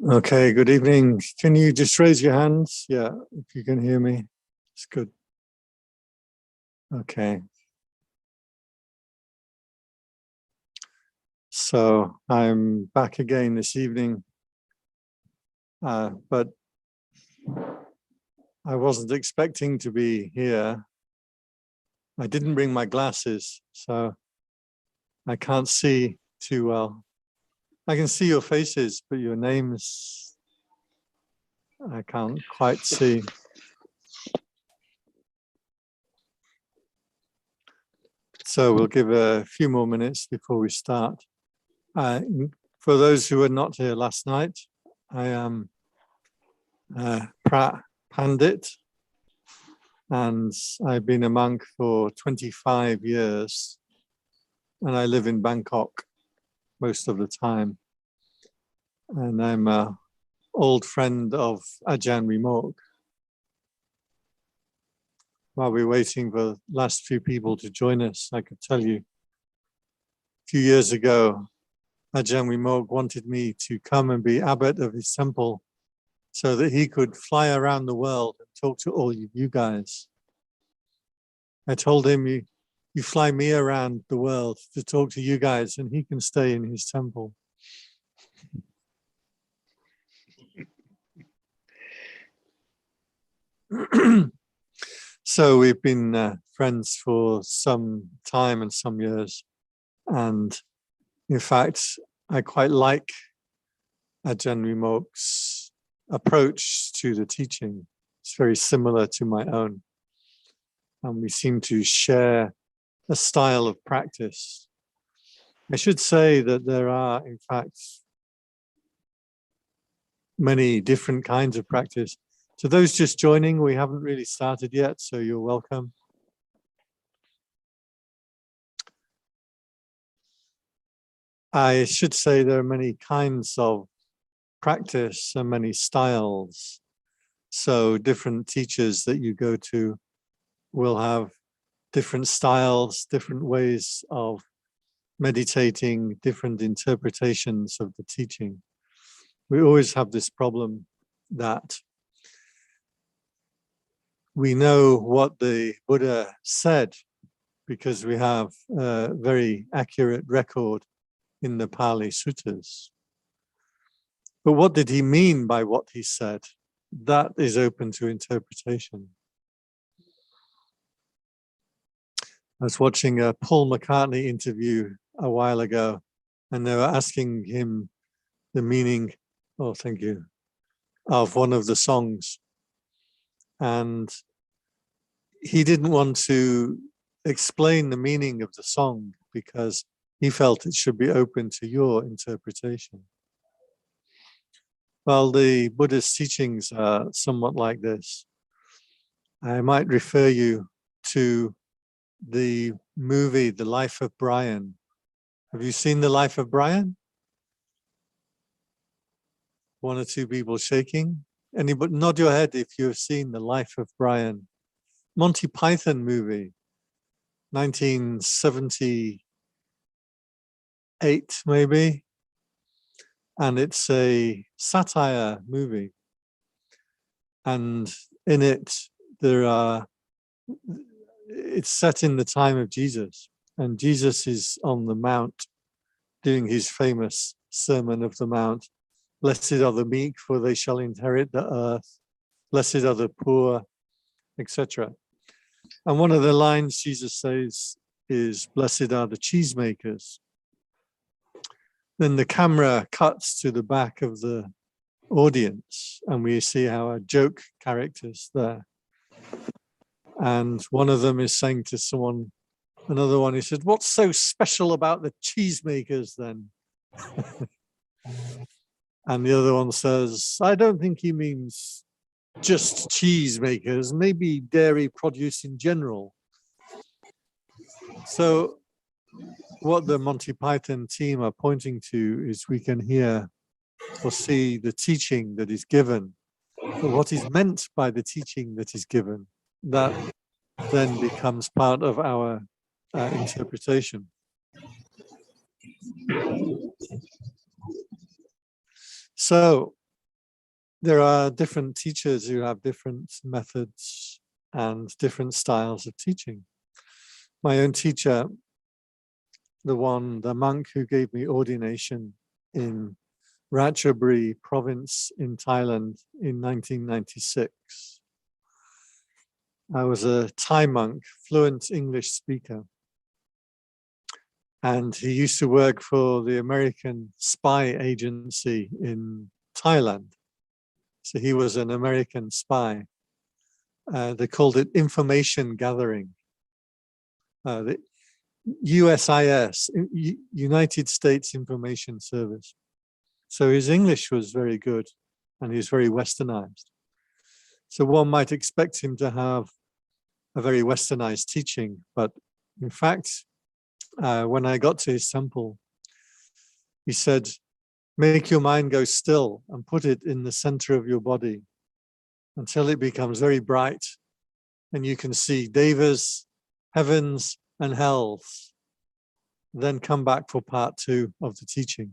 Okay, good evening. Can you just raise your hands? Yeah, if you can hear me, it's good. Okay. So I'm back again this evening, but I wasn't expecting to be here. I didn't bring my glasses, so I can't see too well. I can see your faces, but your names, I can't quite see. So we'll give a few more minutes before we start. For those who were not here last night, I am Prat Pandit, and I've been a monk for 25 years, and I live in Bangkok most of the time. And I'm an old friend of Ajahn Vimokkha. While we're waiting for the last few people to join us, I could tell you, a few years ago, Ajahn Vimokkha wanted me to come and be abbot of his temple so that he could fly around the world and talk to all of you guys. I told him, you fly me around the world to talk to you guys, and he can stay in his temple. So we've been friends for some time and some years. And in fact, I quite like Ajahn Vimokkha's approach to the teaching. It's very similar to my own. And we seem to share a style of practice. I should say that there are, in fact, many different kinds of practice. To those just joining, we haven't really started yet, so you're welcome. I should say there are many kinds of practice and many styles. So different teachers that you go to will have different styles, different ways of meditating, different interpretations of the teaching. We always have this problem that we know what the Buddha said because we have a very accurate record in the Pali Suttas. But what did he mean by what he said? That is open to interpretation. I was watching a Paul McCartney interview a while ago, and they were asking him the meaning, oh, thank you, of one of the songs. And he didn't want to explain the meaning of the song because he felt it should be open to your interpretation. Well, the Buddha's teachings are somewhat like this. I might refer you to the movie, The Life of Brian. Have you seen The Life of Brian? One or two people shaking. Anybody, nod your head if you've seen The Life of Brian. Monty Python movie, 1978 maybe. And it's a satire movie. And in it, it's set in the time of Jesus. And Jesus is on the Mount doing his famous Sermon of the Mount. Blessed are the meek, for they shall inherit the earth. Blessed are the poor, etc. And one of the lines Jesus says is, blessed are the cheesemakers. Then the camera cuts to the back of the audience and we see our joke characters there. And one of them is saying to someone, another one, he said, what's so special about the cheesemakers then? And the other one says, I don't think he means just cheesemakers, maybe dairy produce in general. So what the Monty Python team are pointing to is we can hear or see the teaching that is given, but what is meant by the teaching that is given, that then becomes part of our interpretation. So there are different teachers who have different methods and different styles of teaching. My own teacher, the monk who gave me ordination in Ratchaburi province in Thailand in 1996. I was a Thai monk, fluent English speaker. And he used to work for the American spy agency in Thailand. So he was an American spy. They called it information gathering. The USIS, United States Information Service. So his English was very good and he was very westernized. So one might expect him to have a very westernized teaching, but in fact, when I got to his temple, he said, make your mind go still and put it in the center of your body until it becomes very bright and you can see devas, heavens, and hells. Then come back for part 2 of the teaching.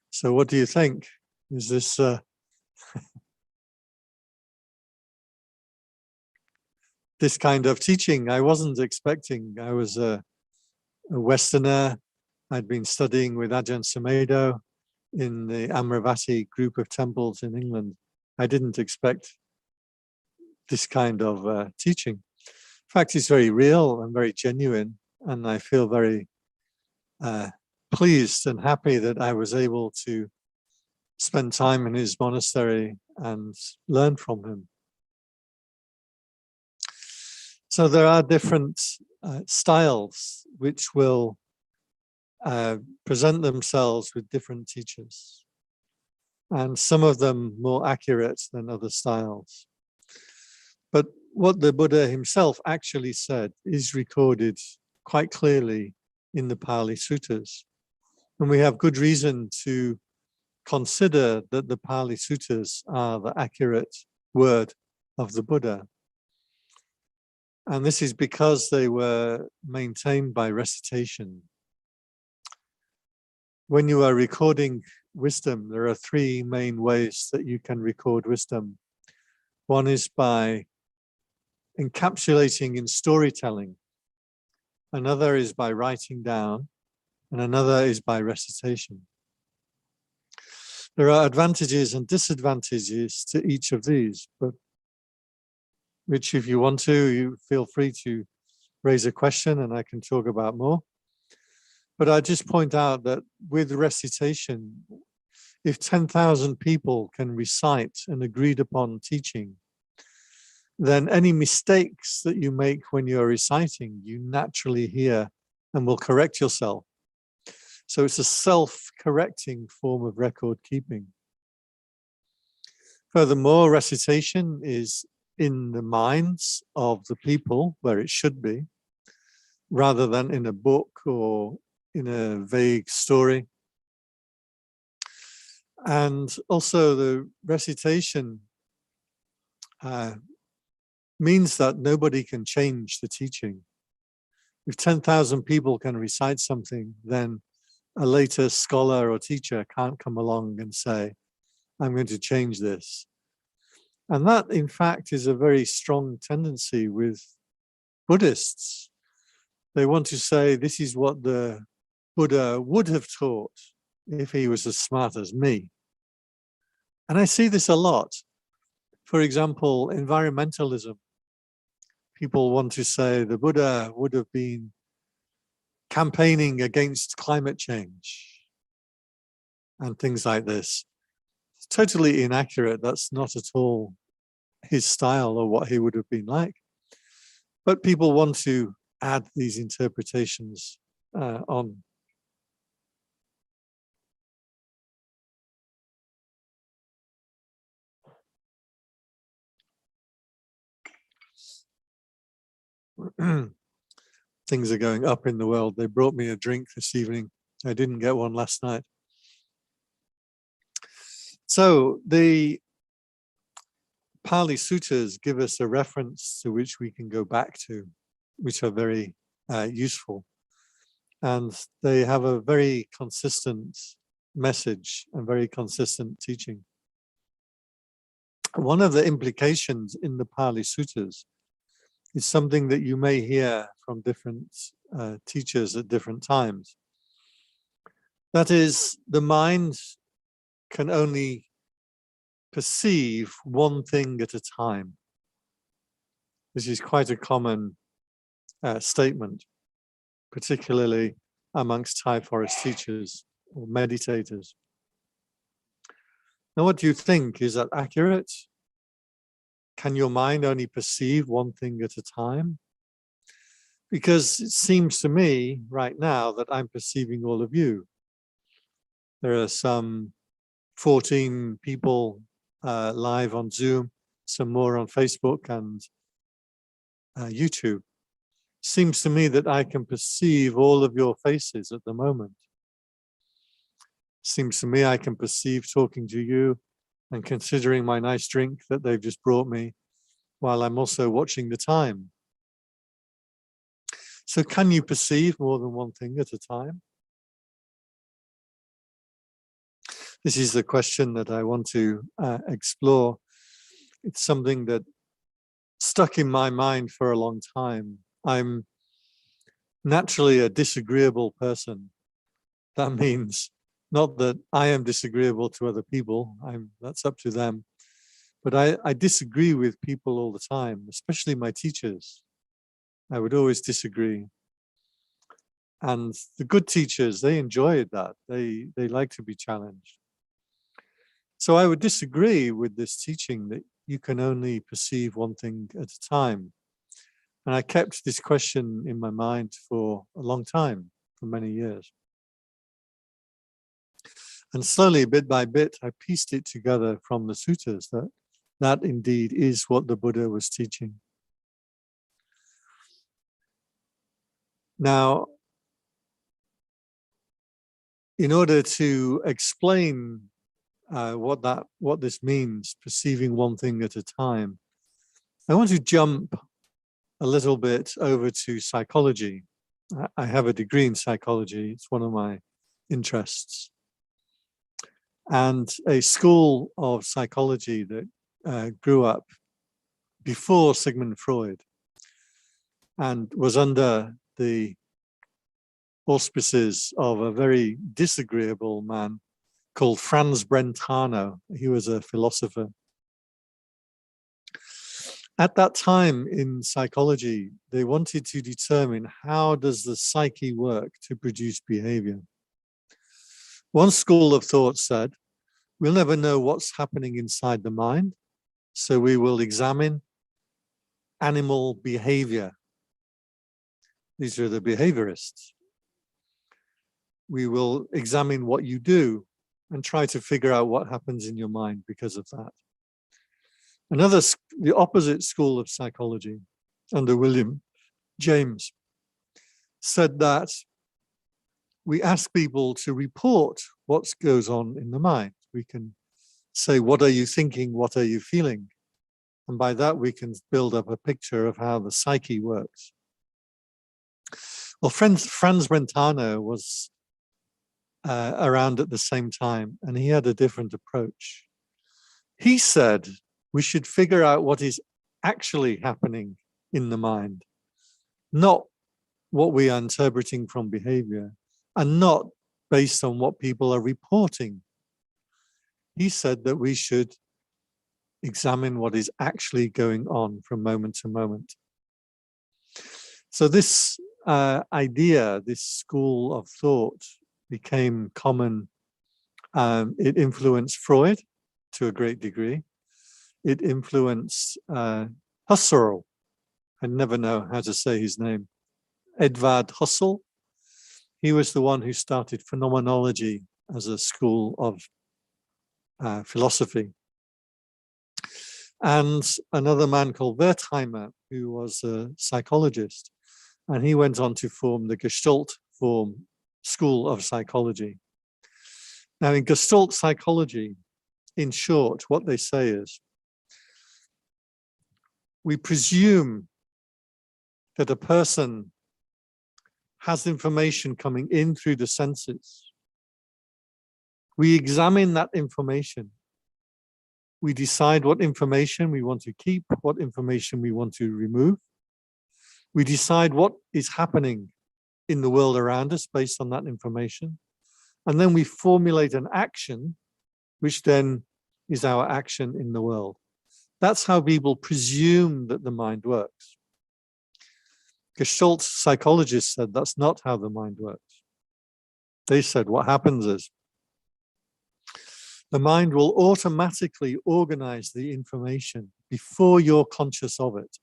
So what do you think? Is this this kind of teaching I wasn't expecting? I was a Westerner. I'd been studying with Ajahn Sumedho in the Amravati group of temples in England. I didn't expect this kind of teaching. In fact, it's very real and very genuine, and I feel very pleased and happy that I was able to spend time in his monastery and learn from him. So there are different styles which will present themselves with different teachers, and some of them more accurate than other styles. But what the Buddha himself actually said is recorded quite clearly in the Pali Suttas. And we have good reason to consider that the Pali Suttas are the accurate word of the Buddha. And this is because they were maintained by recitation. When you are recording wisdom, there are 3 main ways that you can record wisdom. One is by encapsulating in storytelling. Another is by writing down, and another is by recitation. There are advantages and disadvantages to each of these, but which, if you want to, you feel free to raise a question and I can talk about more. But I just point out that with recitation, if 10,000 people can recite an agreed upon teaching, then any mistakes that you make when you're reciting, you naturally hear and will correct yourself. So it's a self-correcting form of record keeping. Furthermore, recitation is in the minds of the people where it should be, rather than in a book or in a vague story. And also the recitation means that nobody can change the teaching. If 10,000 people can recite something, then a later scholar or teacher can't come along and say, I'm going to change this. And that, in fact, is a very strong tendency with Buddhists. They want to say, this is what the Buddha would have taught if he was as smart as me. And I see this a lot. For example, environmentalism. People want to say the Buddha would have been campaigning against climate change and things like this. It's totally inaccurate. That's not at all his style or what he would have been like. But people want to add these interpretations on. things are going up in the world. They brought me a drink this evening. I didn't get one last night. So the Pali Suttas give us a reference to which we can go back to, which are very useful. And they have a very consistent message and very consistent teaching. One of the implications in the Pali Suttas is something that you may hear from different teachers at different times. That is, the mind can only perceive one thing at a time. This is quite a common statement, particularly amongst Thai forest teachers or meditators. Now, what do you think? Is that accurate? Can your mind only perceive one thing at a time? Because it seems to me right now that I'm perceiving all of you. There are some 14 people live on Zoom, some more on Facebook and YouTube. Seems to me that I can perceive all of your faces at the moment. Seems to me I can perceive talking to you and considering my nice drink that they've just brought me while I'm also watching the time. So can you perceive more than one thing at a time? This is the question that I want to explore. It's something that stuck in my mind for a long time. I'm naturally a disagreeable person. That means not that I am disagreeable to other people, that's up to them. But I disagree with people all the time, especially my teachers. I would always disagree. And the good teachers, they enjoyed that. They like to be challenged. So I would disagree with this teaching that you can only perceive one thing at a time. And I kept this question in my mind for a long time, for many years. And slowly, bit by bit, I pieced it together from the suttas that indeed is what the Buddha was teaching. Now, in order to explain what this means, perceiving one thing at a time, I want to jump a little bit over to psychology. I have a degree in psychology. It's one of my interests. And a school of psychology that grew up before Sigmund Freud and was under the auspices of a very disagreeable man called Franz Brentano. He was a philosopher. At that time in psychology, they wanted to determine how does the psyche work to produce behavior. One school of thought said, we'll never know what's happening inside the mind, so we will examine animal behavior. These are the behaviorists. We will examine what you do and try to figure out what happens in your mind because of that. Another, the opposite school of psychology, under William James, said that we ask people to report what goes on in the mind. We can say, what are you thinking? What are you feeling? And by that, we can build up a picture of how the psyche works. Well, Franz Brentano was around at the same time, and he had a different approach. He said, we should figure out what is actually happening in the mind, not what we are interpreting from behavior, and not based on what people are reporting. He said that we should examine what is actually going on from moment to moment. So this idea, this school of thought became common. It influenced Freud to a great degree. It influenced Husserl. I never know how to say his name. Edvard Husserl. He was the one who started phenomenology as a school of philosophy. And another man called Wertheimer, who was a psychologist. And he went on to form the Gestalt school of psychology. Now, in Gestalt psychology, in short, what they say is, we presume that a person has information coming in through the senses. We examine that information. We decide what information we want to keep, what information we want to remove. We decide what is happening in the world around us based on that information. And then we formulate an action, which then is our action in the world. That's how people presume that the mind works. Gestalt psychologists said that's not how the mind works. They said what happens is the mind will automatically organize the information before you're conscious of it.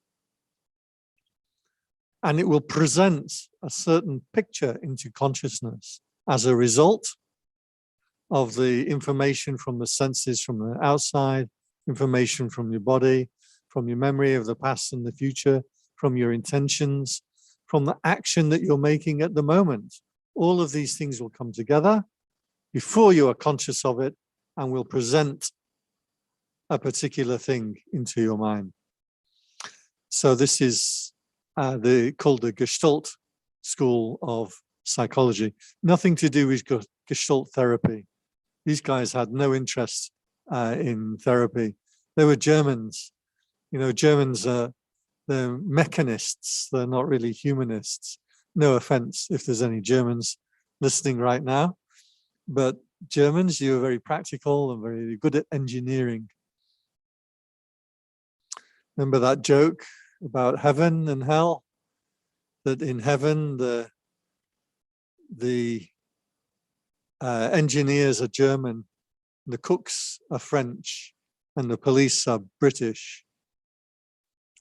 And it will present a certain picture into consciousness as a result of the information from the senses from the outside, information from your body, from your memory of the past and the future, from your intentions, from the action that you're making at the moment. All of these things will come together before you are conscious of it and will present a particular thing into your mind. So this is called the Gestalt school of psychology. Nothing to do with Gestalt therapy. These guys had no interest in therapy. They were Germans. You know, Germans are they're mechanists. They're not really humanists. No offense if there's any Germans listening right now, but Germans, you're very practical and very good at engineering. Remember that joke about heaven and hell? That in heaven, the engineers are German, the cooks are French, and the police are British,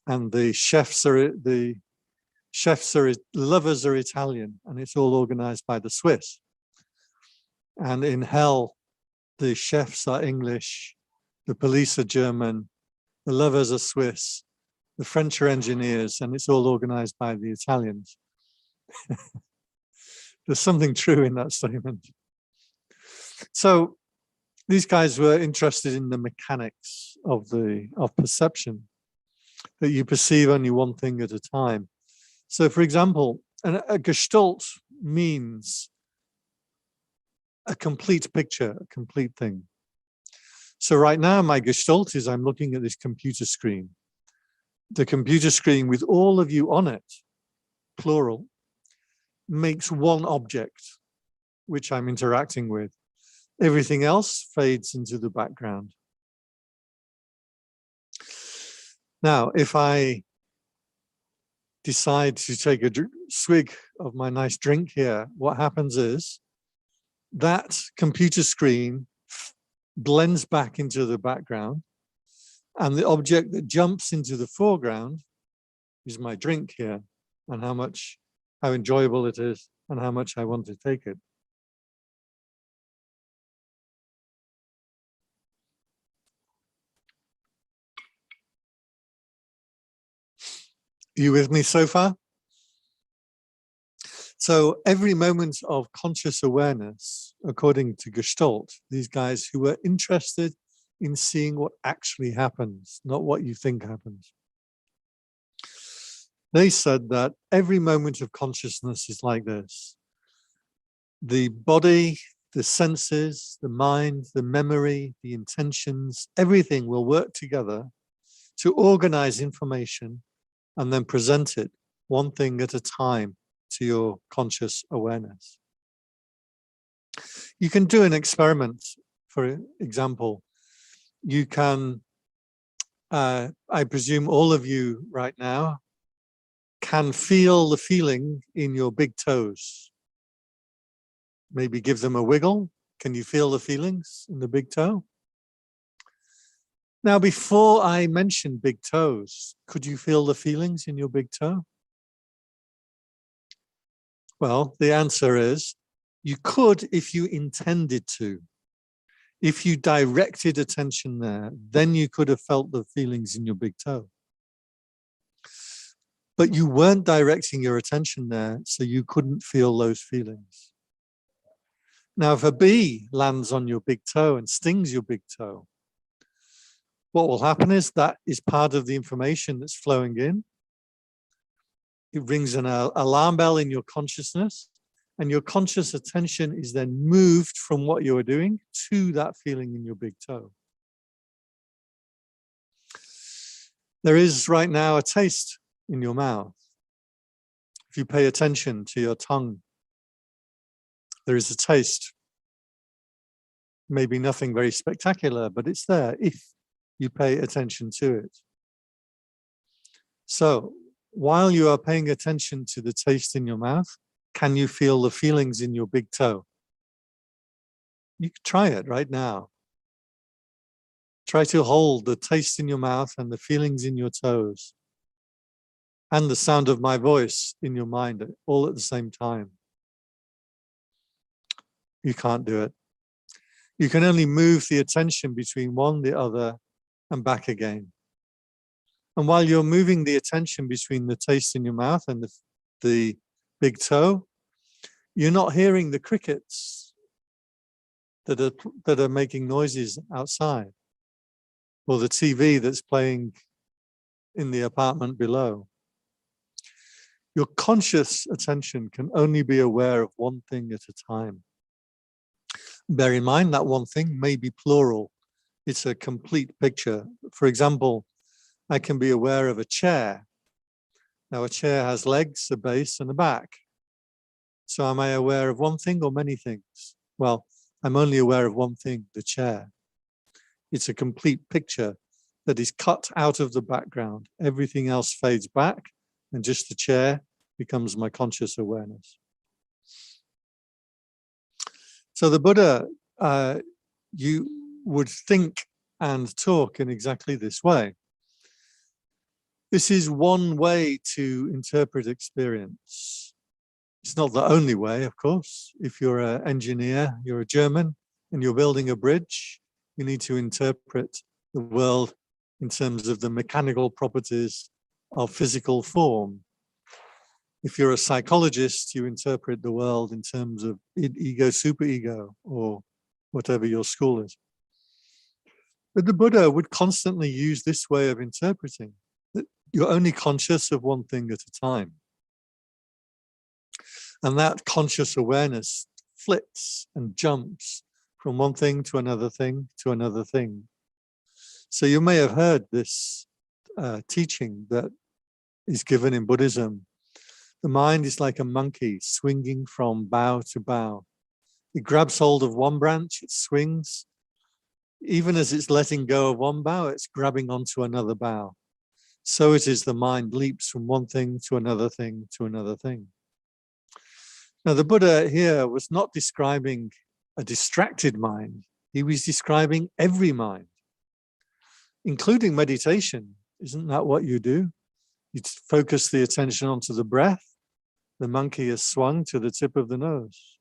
and the lovers are Italian, and it's all organized by the Swiss. And in hell, the chefs are English, the police are German, the lovers are Swiss, the French are engineers, and it's all organized by the Italians. There's something true in that statement. So these guys were interested in the mechanics of perception, that you perceive only one thing at a time. So for example, a Gestalt means a complete picture, a complete thing. So right now, my Gestalt is I'm looking at this computer screen. The computer screen with all of you on it, plural, makes one object, which I'm interacting with. Everything else fades into the background. Now, if I decide to take a swig of my nice drink here, what happens is that computer screen blends back into the background, and the object that jumps into the foreground is my drink here, and how enjoyable it is, and how much I want to take it. Are you with me so far? So every moment of conscious awareness, according to Gestalt, these guys who were interested in seeing what actually happens, not what you think happens. They said that every moment of consciousness is like this. The body, the senses, the mind, the memory, the intentions, everything will work together to organize information and then present it one thing at a time to your conscious awareness. You can do an experiment, for example. You can, I presume all of you right now can feel the feeling in your big toes. Maybe give them a wiggle. Can you feel the feelings in the big toe? Now, before I mention big toes, could you feel the feelings in your big toe? Well, the answer is you could if you intended to. If you directed attention there, then you could have felt the feelings in your big toe. but you weren't directing your attention there, so you couldn't feel those feelings. Now, if a bee lands on your big toe and stings your big toe, what will happen is that is part of the information that's flowing in. It rings an alarm bell in your consciousness, and your conscious attention is then moved from what you are doing to that feeling in your big toe. There is right now a taste in your mouth. If you pay attention to your tongue, there is a taste. Maybe nothing very spectacular, but it's there if you pay attention to it. So while you are paying attention to the taste in your mouth, can you feel the feelings in your big toe? You can try it right now. Try to hold the taste in your mouth and the feelings in your toes and the sound of my voice in your mind all at the same time. You can't do it. You can only move the attention between one, the other, and back again. And while you're moving the attention between the taste in your mouth and the big toe, you're not hearing the crickets that are making noises outside, or the TV that's playing in the apartment below. Your conscious attention can only be aware of one thing at a time. Bear in mind that one thing may be plural. It's a complete picture. For example, I can be aware of a chair. Now, a chair has legs, a base, and a back. So am I aware of one thing or many things? Well, I'm only aware of one thing, the chair. It's a complete picture that is cut out of the background. Everything else fades back, and just the chair becomes my conscious awareness. So the Buddha, you would think and talk in exactly this way. This is one way to interpret experience. It's not the only way, of course. If you're an engineer, you're a German, and you're building a bridge, you need to interpret the world in terms of the mechanical properties of physical form. If you're a psychologist, you interpret the world in terms of ego, superego, or whatever your school is. But the Buddha would constantly use this way of interpreting, that you're only conscious of one thing at a time. And that conscious awareness flits and jumps from one thing to another thing to another thing. So you may have heard this teaching that is given in Buddhism. The mind is like a monkey swinging from bough to bough. It grabs hold of one branch, it swings. Even as it's letting go of one bough, it's grabbing onto another bough. So it is the mind leaps from one thing to another thing to another thing. Now, the Buddha here was not describing a distracted mind. He was describing every mind, including meditation. Isn't that what you do? You focus the attention onto the breath. The monkey is swung to the tip of the nose.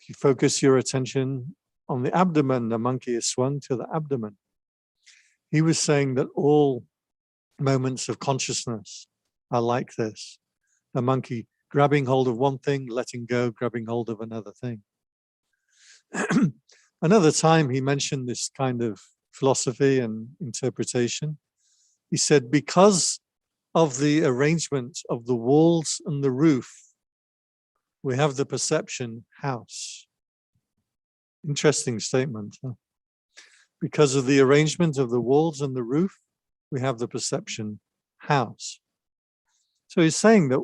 If you focus your attention on the abdomen, the monkey is swung to the abdomen. He was saying that all moments of consciousness are like this. A monkey grabbing hold of one thing, letting go, grabbing hold of another thing. Another time he mentioned this kind of philosophy and interpretation. He said, because of the arrangement of the walls and the roof, we have the perception house. Interesting statement. Huh? Because of the arrangement of the walls and the roof, we have the perception house. So he's saying that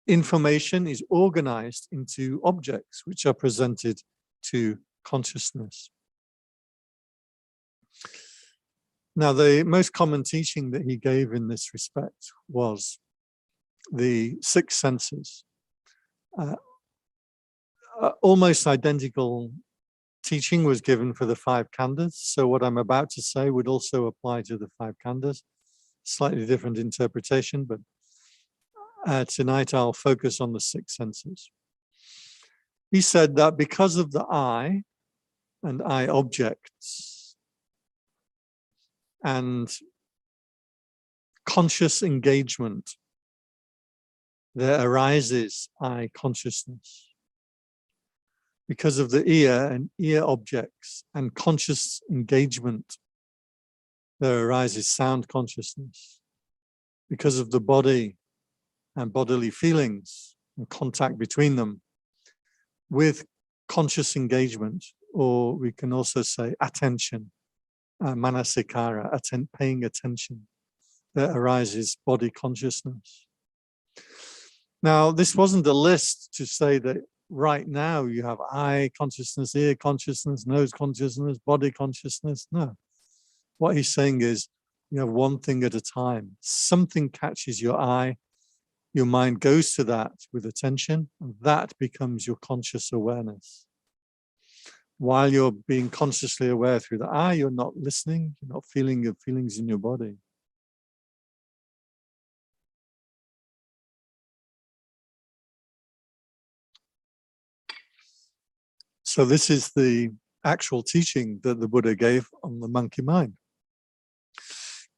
information is organized into objects which are presented to consciousness. Now, the most common teaching that he gave in this respect was the six senses. Almost identical teaching was given for the five khandhas. So what I'm about to say would also apply to the five khandhas. Slightly different interpretation, but tonight I'll focus on the six senses. He said that because of the eye and eye objects and conscious engagement there arises I consciousness. Because of the ear and ear objects and conscious engagement, there arises sound consciousness. Because of the body and bodily feelings and contact between them, with conscious engagement, or we can also say attention, manasikara, paying attention, there arises body consciousness. Now, this wasn't a list to say that right now you have eye consciousness, ear consciousness, nose consciousness, body consciousness. No. What he's saying is you have one thing at a time. Something catches your eye, your mind goes to that with attention, and that becomes your conscious awareness. While you're being consciously aware through the eye, you're not listening, you're not feeling your feelings in your body. So this is the actual teaching that the Buddha gave on the monkey mind.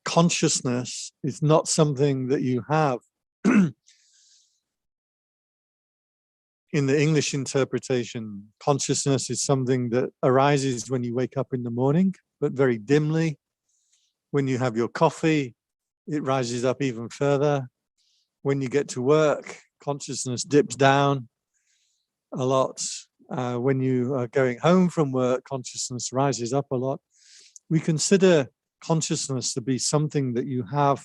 Consciousness is not something that you have in the English interpretation. Consciousness is something that arises when you wake up in the morning, but very dimly. When you have your coffee, it rises up even further. When you get to work, consciousness dips down a lot. When you are going home from work, consciousness rises up a lot. We consider consciousness to be something that you have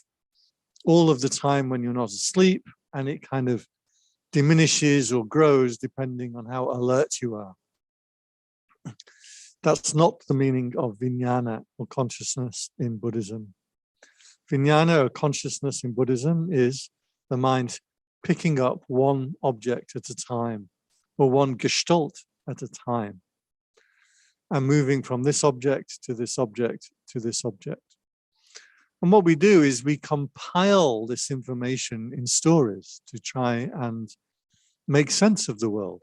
all of the time when you're not asleep, and it kind of diminishes or grows depending on how alert you are. That's not the meaning of Vignana or consciousness in Buddhism. Vignana or consciousness in Buddhism is the mind picking up one object at a time, or one gestalt at a time, and moving from this object to this object to this object. And what we do is we compile this information in stories to try and make sense of the world.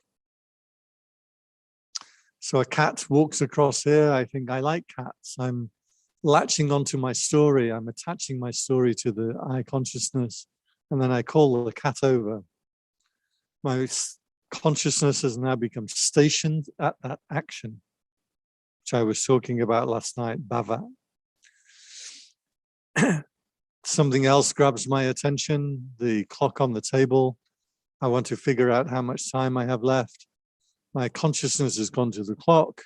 So a cat walks across here. I think I like cats. I'm latching onto my story. I'm attaching my story to the I consciousness, and then I call the cat over. My consciousness has now become stationed at that action, which I was talking about last night, bhava. Something else grabs my attention, the clock on the table. I want to figure out how much time I have left. My consciousness has gone to the clock,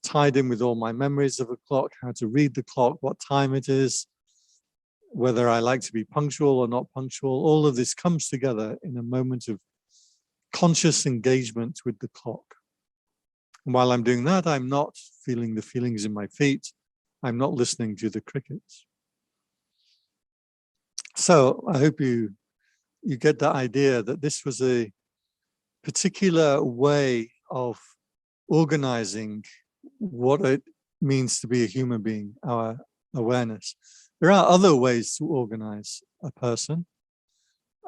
tied in with all my memories of a clock, how to read the clock, what time it is, whether I like to be punctual or not punctual. All of this comes together in a moment of conscious engagement with the clock. And while I'm doing that, I'm not feeling the feelings in my feet. I'm not listening to the crickets. So I hope you get the idea that this was a particular way of organizing what it means to be a human being, our awareness. There are other ways to organize a person.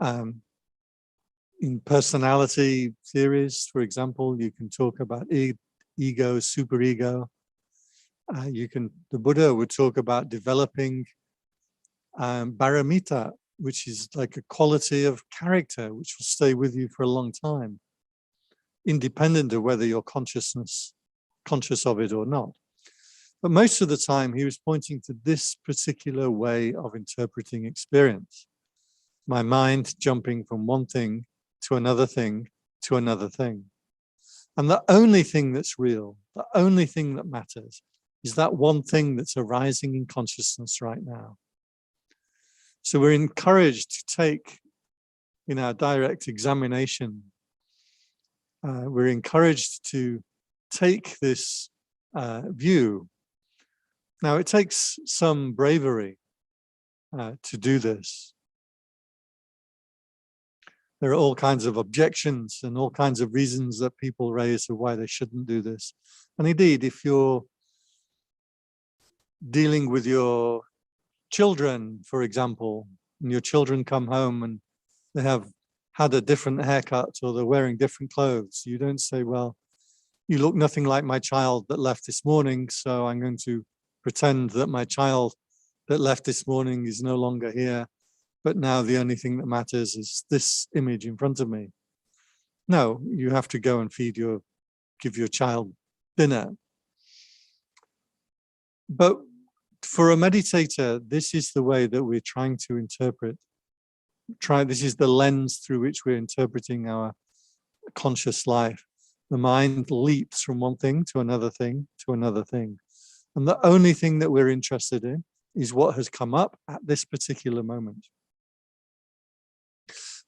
In personality theories, for example, you can talk about ego, superego. The Buddha would talk about developing paramita, which is like a quality of character which will stay with you for a long time, independent of whether you're conscious of it or not. But most of the time he was pointing to this particular way of interpreting experience. My mind jumping from one thing to another thing to another thing. And the only thing that's real, the only thing that matters, is that one thing that's arising in consciousness right now. So we're encouraged to take, in our direct examination, we're encouraged to take this view. Now, it takes some bravery to do this. There are all kinds of objections and all kinds of reasons that people raise of why they shouldn't do this. And indeed, if you're dealing with your children, for example, and your children come home and they have had a different haircut or they're wearing different clothes, you don't say, well, you look nothing like my child that left this morning, so I'm going to pretend that my child that left this morning is no longer here, but now the only thing that matters is this image in front of me. No, you have to go and give your child dinner. But for a meditator, this is the way that we're trying to interpret. This is the lens through which we're interpreting our conscious life. The mind leaps from one thing to another thing to another thing. And the only thing that we're interested in is what has come up at this particular moment.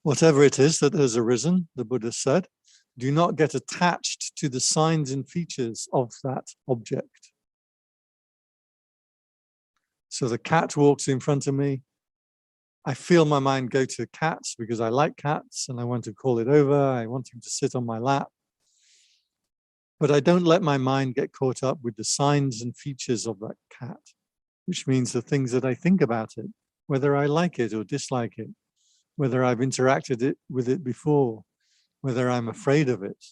Whatever it is that has arisen, the Buddha said, do not get attached to the signs and features of that object. So the cat walks in front of me. I feel my mind go to cats because I like cats and I want to call it over. I want him to sit on my lap. But I don't let my mind get caught up with the signs and features of that cat, which means the things that I think about it, whether I like it or dislike it, whether I've interacted with it before, whether I'm afraid of it.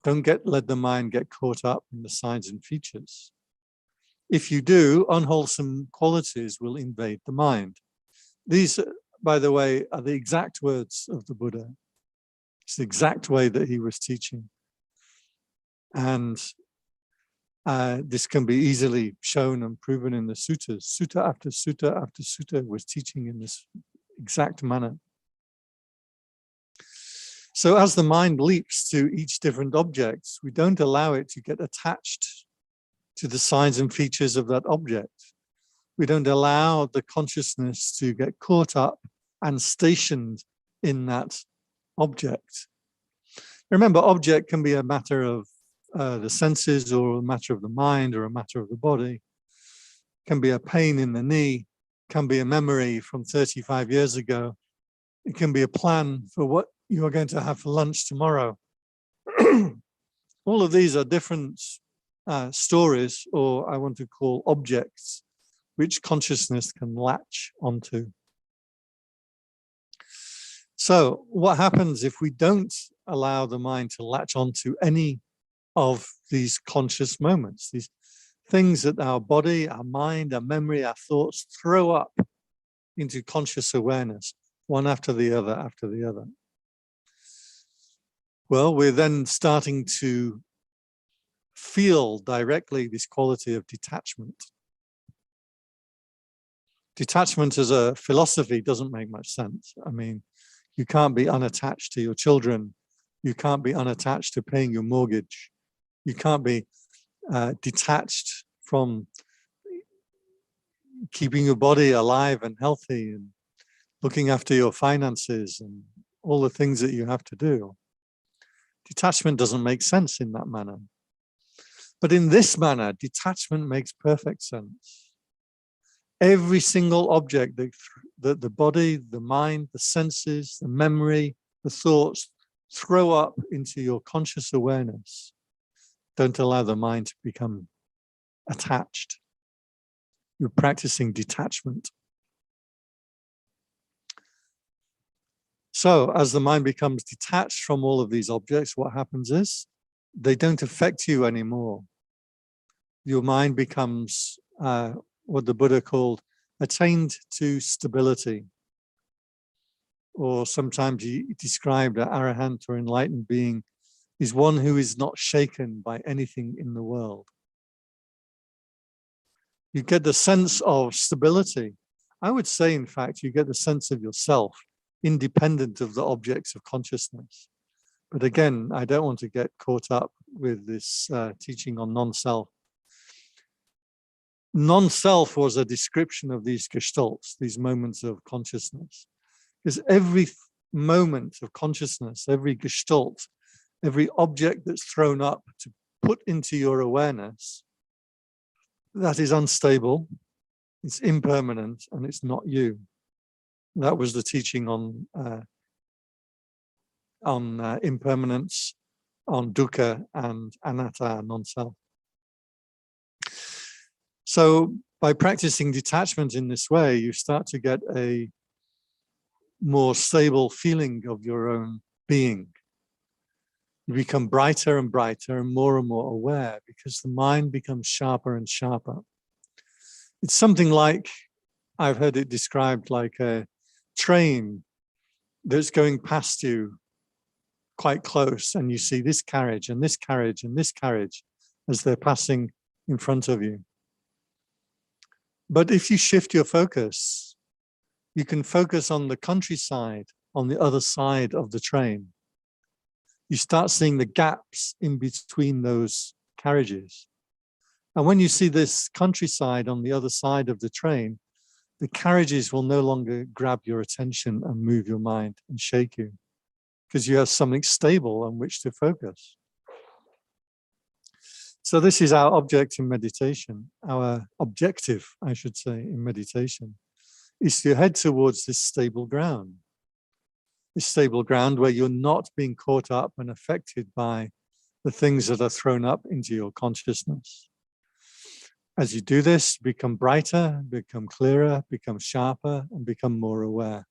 Don't let the mind get caught up in the signs and features. If you do, unwholesome qualities will invade the mind. These, by the way, are the exact words of the Buddha. It's the exact way that he was teaching. And this can be easily shown and proven in the suttas. Sutta after sutta after sutta was teaching in this exact manner. So as the mind leaps to each different object, we don't allow it to get attached to the signs and features of that object. We don't allow the consciousness to get caught up and stationed in that object. Remember, object can be a matter of the senses or a matter of the mind or a matter of the body. It can be a pain in the knee, can be a memory from 35 years ago. It can be a plan for what you are going to have for lunch tomorrow. All of these are different stories, or I want to call objects, which consciousness can latch onto. So what happens if we don't allow the mind to latch onto any of these conscious moments, these things that our body, our mind, our memory, our thoughts throw up into conscious awareness, one after the other after the other? Well, we're then starting to feel directly this quality of detachment. Detachment as a philosophy doesn't make much sense. I mean, you can't be unattached to your children. You can't be unattached to paying your mortgage. You can't be detached from keeping your body alive and healthy and looking after your finances and all the things that you have to do. Detachment doesn't make sense in that manner. But in this manner, detachment makes perfect sense. Every single object that the body, the mind, the senses, the memory, the thoughts throw up into your conscious awareness, don't allow the mind to become attached. You're practicing detachment. So as the mind becomes detached from all of these objects, what happens is they don't affect you anymore. Your mind becomes what the Buddha called attained to stability. Or sometimes he described an arahant or enlightened being is one who is not shaken by anything in the world. You get the sense of stability. I would say, in fact, you get the sense of yourself, independent of the objects of consciousness. But again, I don't want to get caught up with this teaching on non-self. Non-self was a description of these gestalts, these moments of consciousness. Because every moment of consciousness, every gestalt, every object that's thrown up to put into your awareness, that is unstable, it's impermanent, and it's not you. That was the teaching on impermanence, on dukkha and anatta, non-self. So by practicing detachment in this way, you start to get a more stable feeling of your own being. You become brighter and brighter and more aware because the mind becomes sharper and sharper. It's something like I've heard it described like a train that's going past you quite close, and you see this carriage and this carriage and this carriage as they're passing in front of you. But if you shift your focus, you can focus on the countryside on the other side of the train. You start seeing the gaps in between those carriages. And when you see this countryside on the other side of the train, the carriages will no longer grab your attention and move your mind and shake you, because you have something stable on which to focus. So this is our object in meditation, our objective, I should say, in meditation, is to head towards this stable ground where you're not being caught up and affected by the things that are thrown up into your consciousness. As you do this, become brighter, become clearer, become sharper, and become more aware.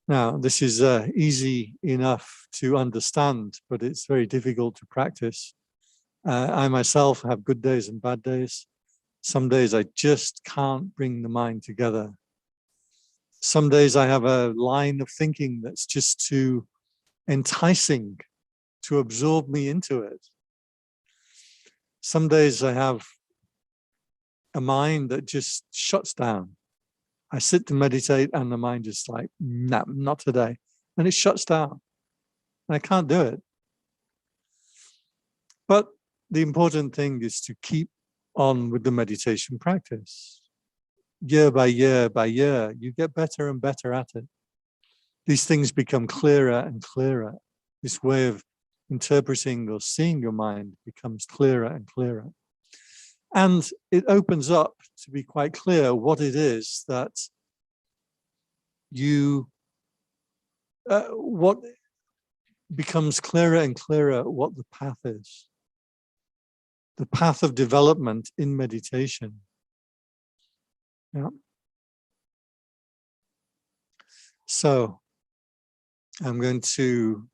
Now, this is easy enough to understand, but it's very difficult to practice. I myself have good days and bad days. Some days I just can't bring the mind together. Some days I have a line of thinking that's just too enticing to absorb me into it. Some days I have a mind that just shuts down. I sit to meditate and the mind is like, no, not today. And it shuts down. And I can't do it. But the important thing is to keep on with the meditation practice. Year by year by year, you get better and better at it. These things become clearer and clearer. This way of interpreting or seeing your mind becomes clearer and clearer. And it opens up to be quite clear what it is that what becomes clearer and clearer what the path is. The path of development in meditation. Yeah. So I'm going to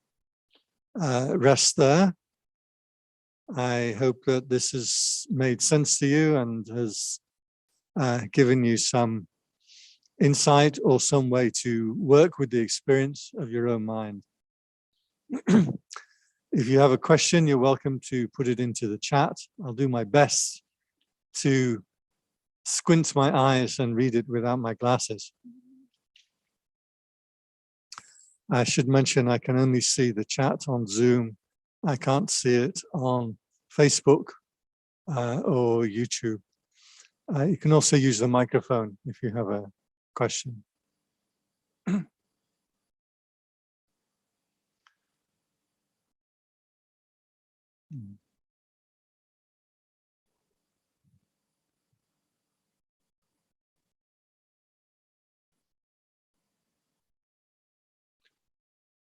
rest there. I hope that this has made sense to you and has given you some insight or some way to work with the experience of your own mind. If you have a question, you're welcome to put it into the chat. I'll do my best to squint my eyes and read it without my glasses. I should mention I can only see the chat on Zoom. I can't see it on Facebook or YouTube. You can also use the microphone if you have a question.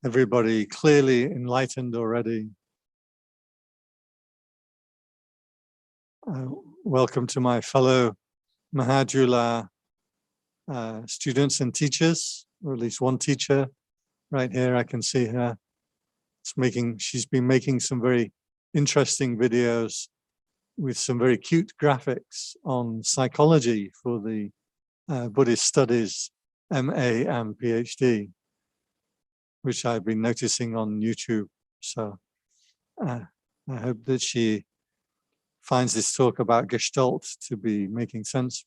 Everybody clearly enlightened already. Welcome to my fellow Mahajula students and teachers, or at least one teacher right here. I can see her. She's been making some very interesting videos with some very cute graphics on psychology for the Buddhist Studies MA and PhD, which I've been noticing on YouTube. So I hope that she finds this talk about Gestalt to be making sense.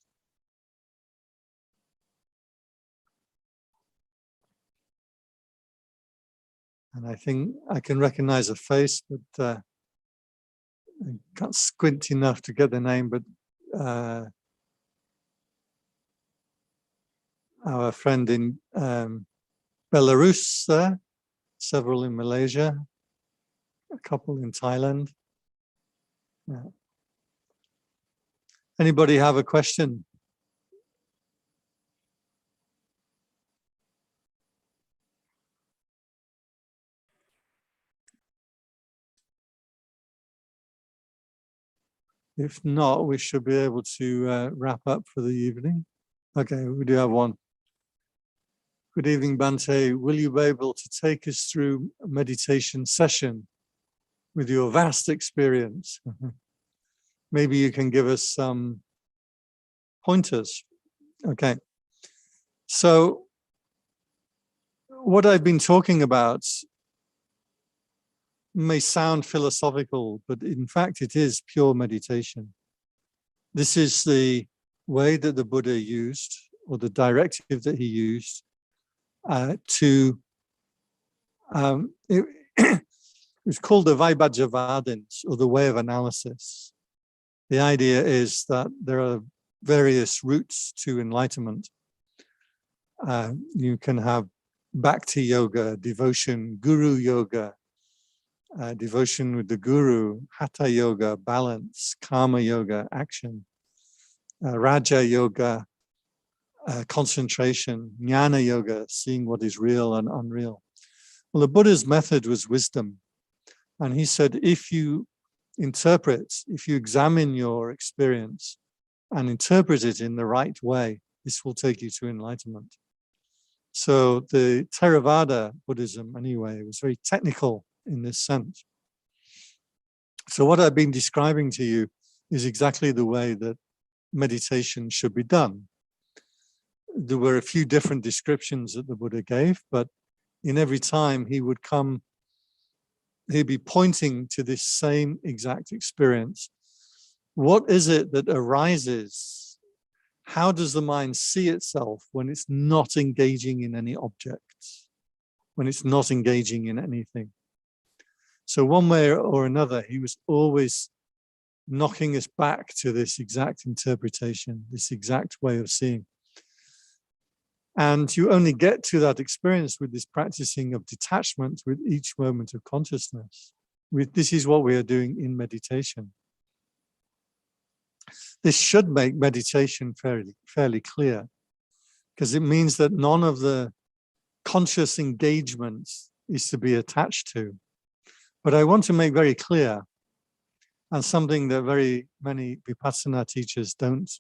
And I think I can recognize a face, but I can't squint enough to get the name, but our friend in Belarus there, several in Malaysia, a couple in Thailand. Yeah. Anybody have a question? If not, we should be able to wrap up for the evening. Okay, we do have one. Good evening, Bante. Will you be able to take us through a meditation session with your vast experience? Maybe you can give us some pointers. Okay. So what I've been talking about may sound philosophical, but in fact it is pure meditation. This is the way that the Buddha used, or the directive that he used to, it's called the Vaibhajavadins, or the way of analysis. The idea is that there are various routes to enlightenment. You can have bhakti yoga, devotion, guru yoga, devotion with the guru, hatha yoga, balance, karma yoga, action, raja yoga, concentration, jnana yoga, seeing what is real and unreal. Well, the Buddha's method was wisdom. And he said, if you interpret, if you examine your experience and interpret it in the right way, this will take you to enlightenment. So the Theravada Buddhism, anyway, was very technical in this sense. So what I've been describing to you is exactly the way that meditation should be done. There were a few different descriptions that the Buddha gave, but in every time he would come, he'd be pointing to this same exact experience. What is it that arises? How does the mind see itself when it's not engaging in any objects, when it's not engaging in anything? So one way or another, he was always knocking us back to this exact interpretation, this exact way of seeing. And you only get to that experience with this practicing of detachment with each moment of consciousness. This is what we are doing in meditation. This should make meditation fairly clear, because it means that none of the conscious engagement is to be attached to. But I want to make very clear, and something that very many Vipassana teachers don't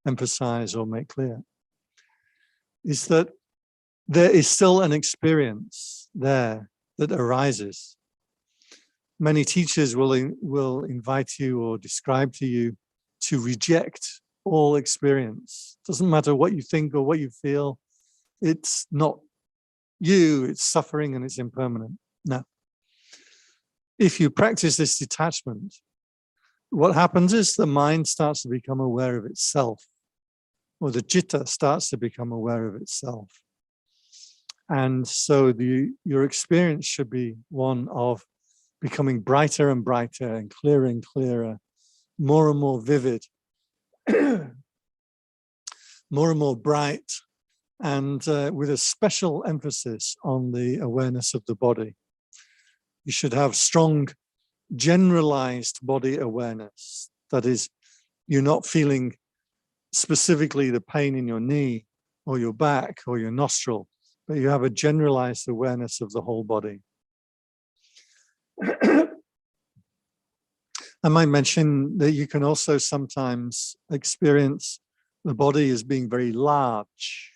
emphasize or make clear, is that there is still an experience there that arises. Many teachers will invite you or describe to you to reject all experience. Doesn't matter what you think or what you feel. It's not you, it's suffering and it's impermanent. No. If you practice this detachment, what happens is the mind starts to become aware of itself, or the citta starts to become aware of itself. And so your experience should be one of becoming brighter and brighter and clearer, more and more vivid, more and more bright, and with a special emphasis on the awareness of the body. You should have strong, generalized body awareness. That is, you're not feeling specifically the pain in your knee or your back or your nostril, but you have a generalized awareness of the whole body. I might mention that you can also sometimes experience the body as being very large.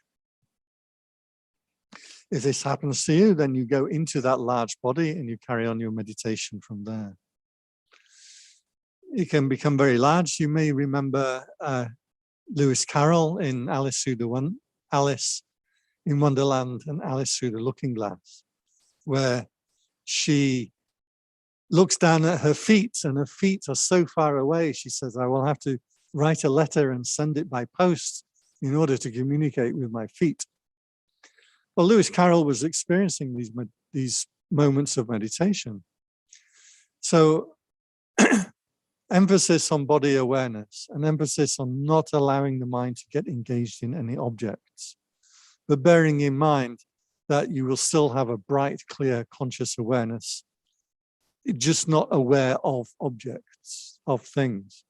If this happens to you, then you go into that large body and you carry on your meditation from there. It can become very large. You may remember Lewis Carroll in Alice in Wonderland and Alice Through the Looking Glass, where she looks down at her feet and her feet are so far away. She says, I will have to write a letter and send it by post in order to communicate with my feet. Well, Lewis Carroll was experiencing these moments of meditation. So emphasis on body awareness, and emphasis on not allowing the mind to get engaged in any objects, but bearing in mind that you will still have a bright, clear, conscious awareness, just not aware of objects, of things.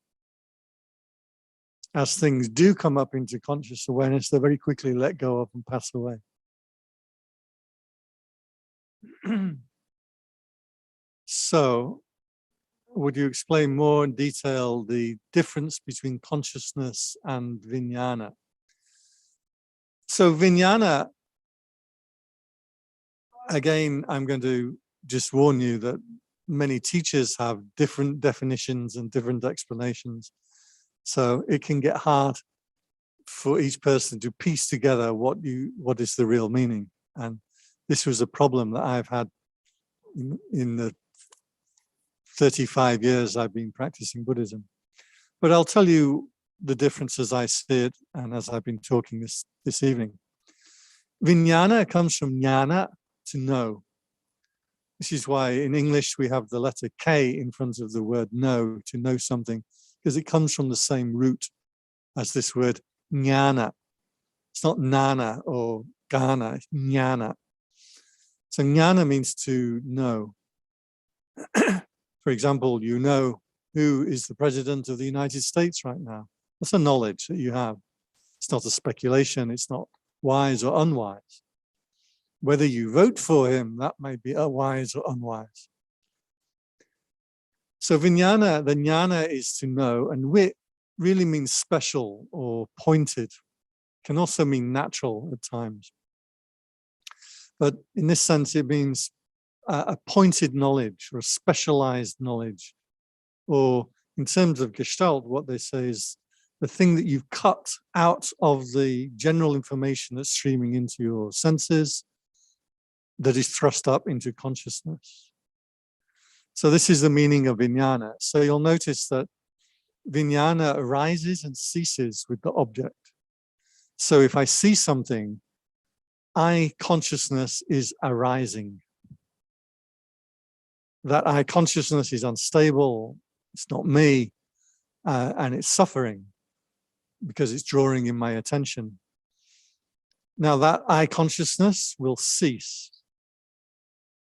As things do come up into conscious awareness, they're very quickly let go of and pass away. So, would you explain more in detail the difference between consciousness and Vignana? So Vignana, again, I'm going to just warn you that many teachers have different definitions and different explanations. So it can get hard for each person to piece together what is the real meaning. And this was a problem that I've had in the 35 years I've been practicing Buddhism. But I'll tell you the difference as I see it and as I've been talking this evening. Vignana comes from jnana, to know. This is why in English we have the letter K in front of the word know, to know something, because it comes from the same root as this word jnana. It's not nana or gana, it's jnana. So jnana means to know. For example, you know who is the president of the United States right now. That's a knowledge that you have. It's not a speculation, it's not wise or unwise. Whether you vote for him, that might be wise or unwise. So Vignana, the jnana is to know, and wit really means special or pointed. Can also mean natural at times. But in this sense, it means a pointed knowledge or a specialized knowledge. Or in terms of Gestalt, what they say is the thing that you've cut out of the general information that's streaming into your senses that is thrust up into consciousness. So this is the meaning of Vignana. So you'll notice that Vignana arises and ceases with the object. So if I see something, I consciousness is arising. That I consciousness is unstable, it's not me, and it's suffering because it's drawing in my attention. Now that I consciousness will cease.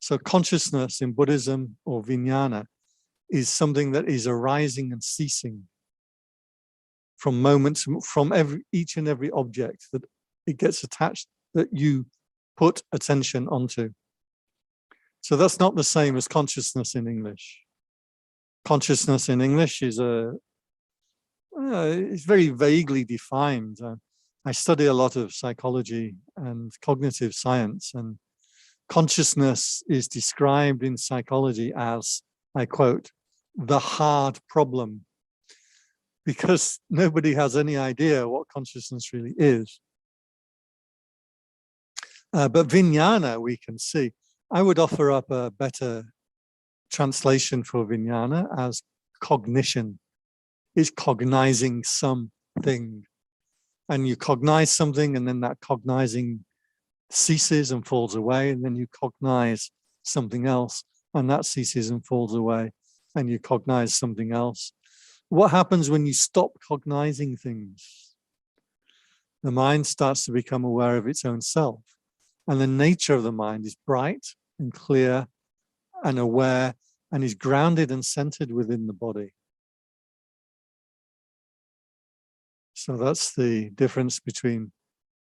So consciousness in Buddhism or Vignana is something that is arising and ceasing from moments, from each and every object that it gets attached, that you put attention onto. So that's not the same as consciousness in English. Consciousness in English is it's very vaguely defined. I study a lot of psychology and cognitive science, and consciousness is described in psychology as, I quote, the hard problem, because nobody has any idea what consciousness really is. But Vignana, we can see. I would offer up a better translation for Vignana as cognition. Is cognizing something. And you cognize something, and then that cognizing ceases and falls away, and then you cognize something else, and that ceases and falls away, and you cognize something else. What happens when you stop cognizing things? The mind starts to become aware of its own self, and the nature of the mind is bright and clear and aware, and is grounded and centered within the body. So that's the difference between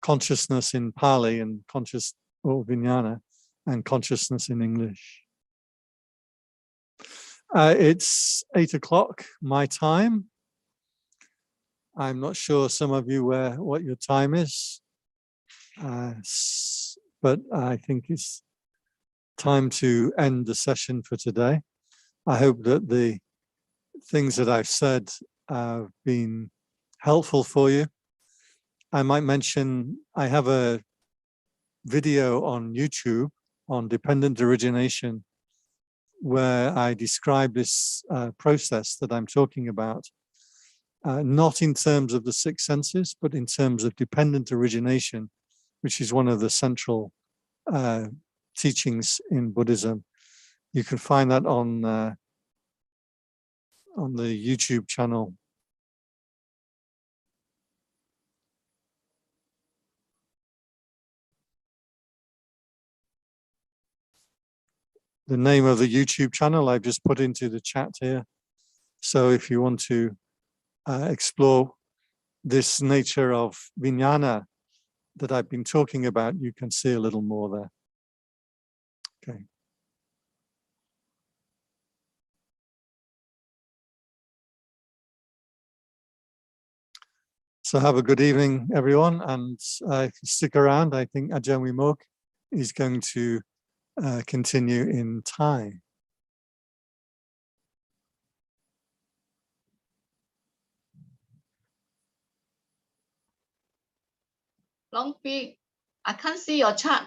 consciousness in Pali and or Vignana, and consciousness in English. It's 8 o'clock my time. I'm not sure some of you what your time is, but I think it's time to end the session for today. I hope that the things that I've said have been helpful for you. I might mention I have a video on YouTube on dependent origination where I describe this process that I'm talking about, not in terms of the 6 senses, but in terms of dependent origination, which is one of the central teachings in Buddhism. You can find that on the YouTube channel. The name of the YouTube channel I've just put into the chat here. So if you want to explore this nature of Vignana that I've been talking about, you can see a little more there. Okay. So have a good evening, everyone. And if you stick around, I think Ajahn Vimokkha is going to continue in Thai. long week. I can't see your chart.